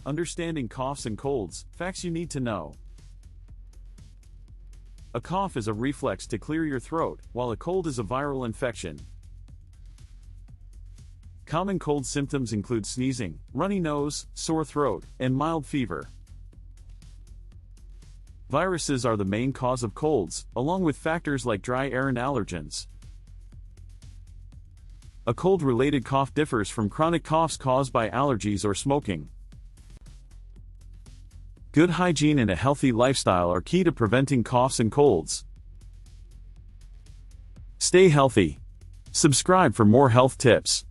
Understanding coughs and colds, facts you need to know. A cough is a reflex to clear your throat, while a cold is a viral infection. Common cold symptoms include sneezing, runny nose, sore throat, and mild fever. Viruses are the main cause of colds, along with factors like dry air and allergens. A cold-related cough differs from chronic coughs caused by allergies or smoking. Good hygiene and a healthy lifestyle are key to preventing coughs and colds. Stay healthy. Subscribe for more health tips.